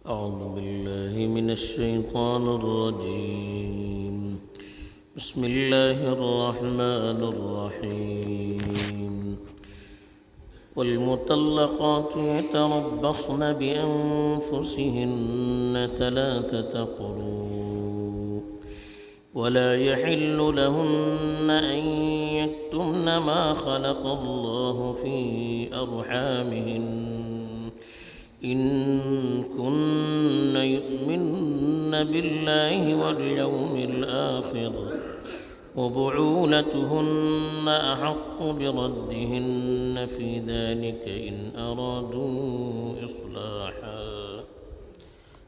أعوذ بالله من الشيطان الرجيم. بسم الله الرحمن الرحيم. والمطلقات يتربصن بأنفسهن 3 قروء ولا يحل لهن أن يكتمن ما خلق الله في أرحامهن إن كن يؤمن بالله واليوم الآخر وبعولتهن أحق بردهن في ذلك إن أرادوا إصلاحا.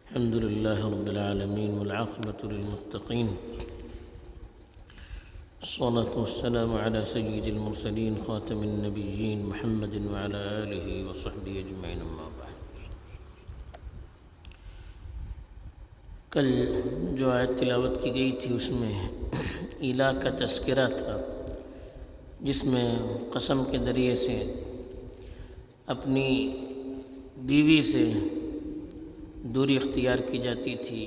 الحمد لله رب العالمين والعاقبة للمتقين، الصلاة والسلام على سيد المرسلين خاتم النبيين محمد وعلى آله وصحبه أجمعين. أما بعد، کل جو آیت تلاوت کی گئی تھی اس میں الہ کا تذکرہ تھا، جس میں قسم کے ذریعے سے اپنی بیوی سے دوری اختیار کی جاتی تھی،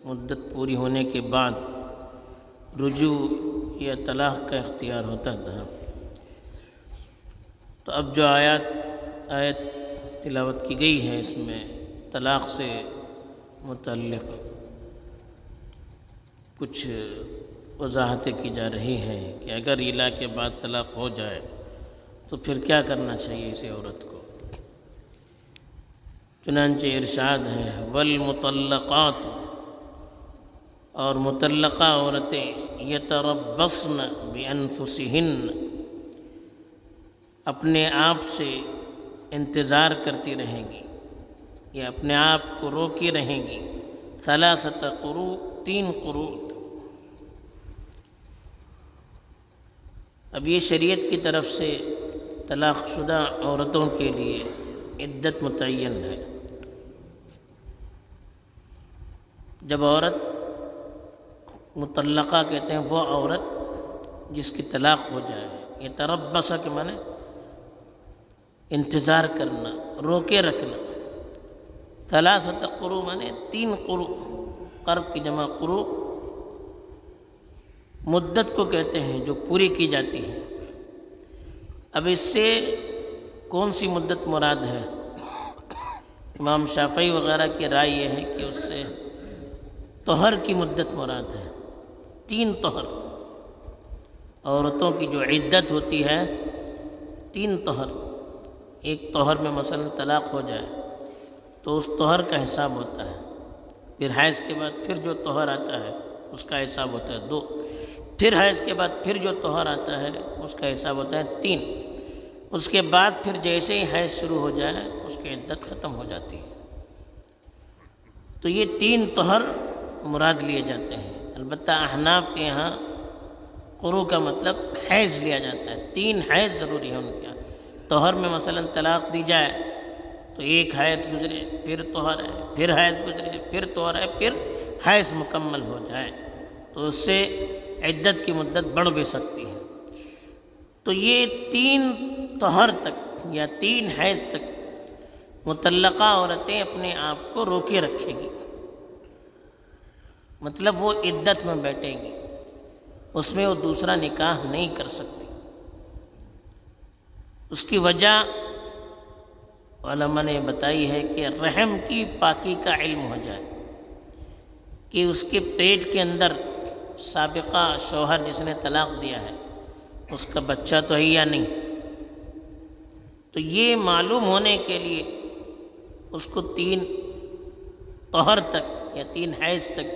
مدت پوری ہونے کے بعد رجوع یا طلاق کا اختیار ہوتا تھا. تو اب جو آیت تلاوت کی گئی ہے اس میں طلاق سے متعلق کچھ وضاحتیں کی جا رہی ہیں کہ اگر الہ کے بعد طلاق ہو جائے تو پھر کیا کرنا چاہیے اسے عورت کو. چنانچہ ارشاد ہے والمطلقات، اور مطلقہ عورتیں یتربصن بانفسہن، اپنے آپ سے انتظار کرتی رہیں گی یا اپنے آپ کو روکی رہیں گی 3 قروء، 3 قروء. اب یہ شریعت کی طرف سے طلاق شدہ عورتوں کے لیے عدت متعین ہے. جب عورت مطلقہ کہتے ہیں وہ عورت جس کی طلاق ہو جائے، یہ تربص کے معنی انتظار کرنا، روکے رکھنا. 3 قروء معنی 3 قروء، قرب کی جمع قروء مدت کو کہتے ہیں جو پوری کی جاتی ہے. اب اس سے کون سی مدت مراد ہے؟ امام شافعی وغیرہ کی رائے یہ ہے کہ اس سے طہر کی مدت مراد ہے. 3 طہر، عورتوں کی جو عدت ہوتی ہے 3 طہر. ایک طہر میں مثلا طلاق ہو جائے تو اس طہر کا حساب ہوتا ہے، پھر حیض کے بعد پھر جو طہر آتا ہے اس کا حساب ہوتا ہے 2، پھر حیض کے بعد پھر جو طہر آتا ہے اس کا حساب ہوتا ہے 3. اس کے بعد پھر جیسے ہی حیض شروع ہو جائے اس کی عدت ختم ہو جاتی ہے. تو یہ 3 طہر مراد لیے جاتے ہیں. البتہ احناف کے یہاں قروء کا مطلب حیض لیا جاتا ہے. 3 حیض ضروری ہے ان کے یہاں. طہر میں مثلا طلاق دی جائے تو 1 حیض گزرے پھر طہر ہے، پھر حیض گزرے پھر طہر ہے، پھر حیض مکمل ہو جائے تو اس سے عدت کی مدت بڑھ بھی سکتی ہے. تو یہ 3 طہر تک یا 3 حیض تک مطلقہ عورتیں اپنے آپ کو روکے رکھیں گی، مطلب وہ عدت میں بیٹھیں گی، اس میں وہ دوسرا نکاح نہیں کر سکتی. اس کی وجہ علماء نے بتائی ہے کہ رحم کی پاکی کا علم ہو جائے، کہ اس کے پیٹ کے اندر سابقہ شوہر جس نے طلاق دیا ہے اس کا بچہ تو ہے یا نہیں. تو یہ معلوم ہونے کے لیے اس کو 3 طہر تک یا 3 حیض تک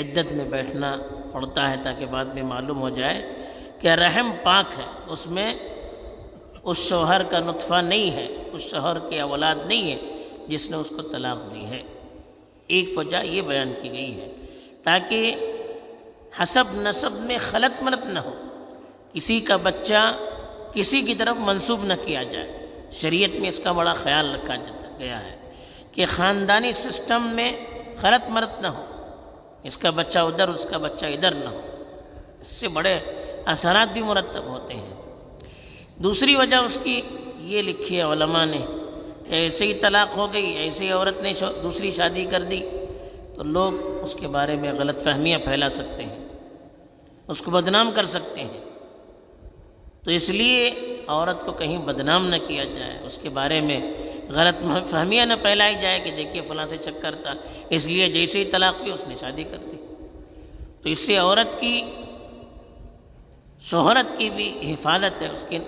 عدت میں بیٹھنا پڑتا ہے، تاکہ بعد میں معلوم ہو جائے کہ رحم پاک ہے، اس میں اس شوہر کا نطفہ نہیں ہے، اس شوہر کی اولاد نہیں ہے جس نے اس کو طلاق دی ہے. ایک وجہ یہ بیان کی گئی ہے تاکہ حسب نسب میں خلط ملط نہ ہو، کسی کا بچہ کسی کی طرف منسوب نہ کیا جائے. شریعت میں اس کا بڑا خیال رکھا گیا ہے کہ خاندانی سسٹم میں خلط ملط نہ ہو، اس کا بچہ ادھر اس کا بچہ ادھر نہ ہو. اس سے بڑے اثرات بھی مرتب ہوتے ہیں. دوسری وجہ اس کی یہ لکھی ہے علماء نے کہ ایسے ہی طلاق ہو گئی، ایسے ہی عورت نے دوسری شادی کر دی، تو لوگ اس کے بارے میں غلط فہمیاں پھیلا سکتے ہیں، اس کو بدنام کر سکتے ہیں۔ تو اس لیے عورت کو کہیں بدنام نہ کیا جائے، اس کے بارے میں غلط فہمیاں نہ پھیلائی جائے کہ دیکھیے فلاں سے چکر تھا، اس لیے جیسے ہی طلاق ہوئی اس نے شادی کر دی۔ تو اس سے عورت کی شہرت کی بھی حفاظت ہے،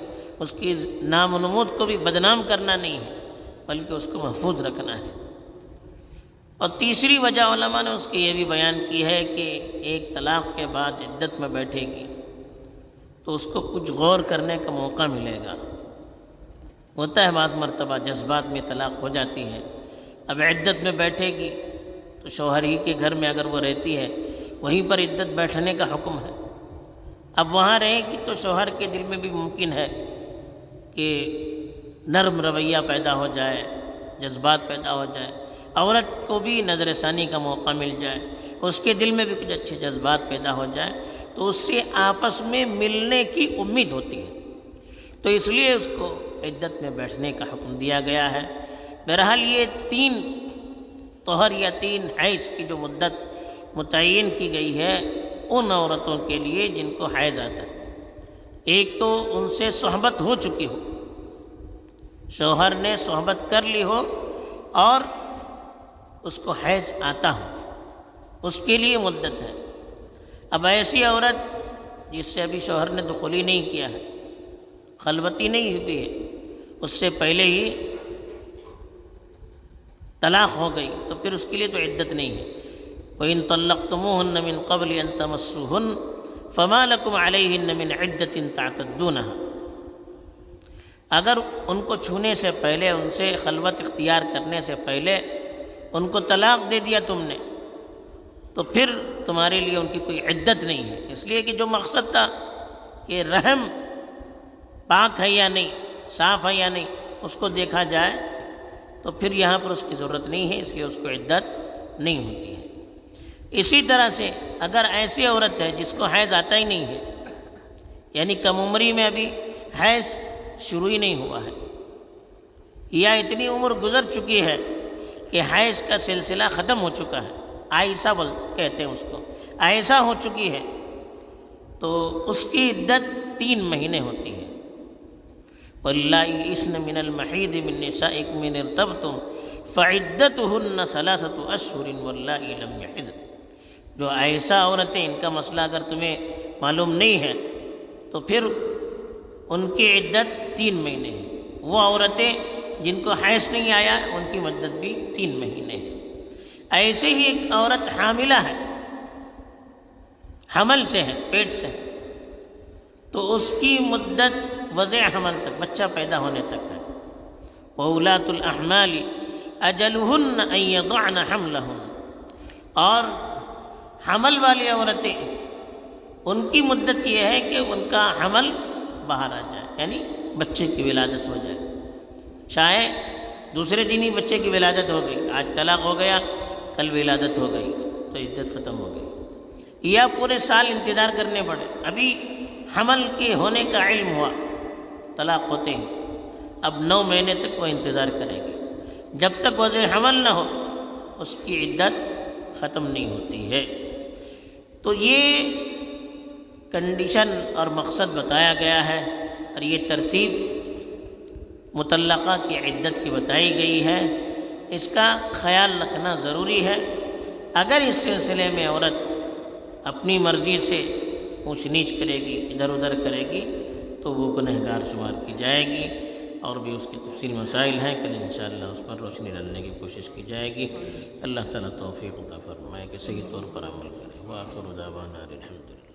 اس کی نام و نمود کو بھی بدنام کرنا نہیں ہے، بلکہ اس کو محفوظ رکھنا ہے۔ اور تیسری وجہ علماء نے اس کی یہ بھی بیان کی ہے کہ ایک طلاق کے بعد عدت میں بیٹھے گی تو اس کو کچھ غور کرنے کا موقع ملے گا۔ ہوتا ہے بعض مرتبہ جذبات میں طلاق ہو جاتی ہے، اب عدت میں بیٹھے گی تو شوہر ہی کے گھر میں اگر وہ رہتی ہے وہیں پر عدت بیٹھنے کا حکم ہے۔ اب وہاں رہے گی تو شوہر کے دل میں بھی ممکن ہے کہ نرم رویہ پیدا ہو جائے، جذبات پیدا ہو جائے، عورت کو بھی نظر ثانی کا موقع مل جائے، اس کے دل میں بھی کچھ اچھے جذبات پیدا ہو جائے، تو اس سے آپس میں ملنے کی امید ہوتی ہے، تو اس لیے اس کو عدت میں بیٹھنے کا حکم دیا گیا ہے۔ بہرحال یہ 3 طہر یا 3 حیض کی جو مدت متعین کی گئی ہے ان عورتوں کے لیے جن کو حیض آتا ہے، ایک تو ان سے صحبت ہو چکی ہو، شوہر نے صحبت کر لی ہو اور اس کو حیض آتا ہو، اس کے لیے مدت ہے۔ اب ایسی عورت جس سے ابھی شوہر نے دخولی نہیں کیا ہے، خلوتی نہیں ہوئی ہے، اس سے پہلے ہی طلاق ہو گئی، تو پھر اس کے لیے تو عدت نہیں ہے۔ وَإِن طَلَّقْتُمُوهُنَّ مِن قَبْلِ أَن تَمَسُّوهُنَّ فَمَا لَكُمْ عَلَيْهِنَّ مِنْ عِدَّةٍ تَعْتَدُّونَهَا، اگر ان کو چھونے سے پہلے، ان سے خلوت اختیار کرنے سے پہلے ان کو طلاق دے دیا تم نے، تو پھر تمہارے لیے ان کی کوئی عدت نہیں ہے، اس لیے کہ جو مقصد تھا کہ رحم پاک ہے یا نہیں، صاف ہے یا نہیں، اس کو دیکھا جائے، تو پھر یہاں پر اس کی ضرورت نہیں ہے، اس لیے اس کو عدت نہیں ہوتی ہے۔ اسی طرح سے اگر ایسی عورت ہے جس کو حیض آتا ہی نہیں ہے، یعنی کم عمری میں ابھی حیض شروع ہی نہیں ہوا ہے، یا اتنی عمر گزر چکی ہے کہ حیض کا سلسلہ ختم ہو چکا ہے، آئسہ کہتے ہیں اس کو، آئسہ ہو چکی ہے، تو اس کی عدت 3 مہینے ہوتی ہے۔ وَاللَّائِي يَئِسْنَ مِنَ الْمَحِيضِ مِن نِّسَائِكُمْ إِنِ ارْتَبْتُمْ فَعِدَّتُهُنَّ 3 أَشْهُرٍ وَاللَّائِي لَمْ يَحِضْنَ، جو ایسا عورتیں، ان کا مسئلہ اگر تمہیں معلوم نہیں ہے تو پھر ان کی عدت 3 مہینے ہے۔ وہ عورتیں جن کو حیض نہیں آیا ان کی مدت بھی 3 مہینے ہے۔ ایسے ہی ایک عورت حاملہ ہے، حمل سے ہے، پیٹ سے ہے، تو اس کی مدت وضع حمل تک، بچہ پیدا ہونے تک ہے۔ وَأُولَاتُ الْأَحْمَالِ أَجَلُهُنَّ أَن يَضَعْنَ حَمْلَهُنَّ، اور حمل والی عورتیں ان کی مدت یہ ہے کہ ان کا حمل باہر آ جائے، یعنی بچے کی ولادت ہو جائے، چاہے دوسرے دن ہی بچے کی ولادت ہو گئی، آج طلاق ہو گیا، کل ولادت ہو گئی تو عدت ختم ہو گئی، یا پورے سال انتظار کرنے پڑے، ابھی حمل کے ہونے کا علم ہوا طلاق ہوتے ہیں، اب 9 مہینے تک وہ انتظار کرے گی، جب تک وضع حمل نہ ہو اس کی عدت ختم نہیں ہوتی ہے۔ تو یہ کنڈیشن اور مقصد بتایا گیا ہے، اور یہ ترتیب مطلقہ کی عدت کی بتائی گئی ہے، اس کا خیال رکھنا ضروری ہے۔ اگر اس سلسلے میں عورت اپنی مرضی سے اونچ نیچ کرے گی، ادھر ادھر کرے گی، تو وہ گنہگار شمار کی جائے گی، اور بھی اس کی تفصیل مسائل ہیں، کل انشاءاللہ اس پر روشنی ڈالنے کی کوشش کی جائے گی۔ اللہ تعالیٰ توفیق عطا فرمائے کہ صحیح طور پر عمل کرے۔ وآخر دعوانا الحمدللہ۔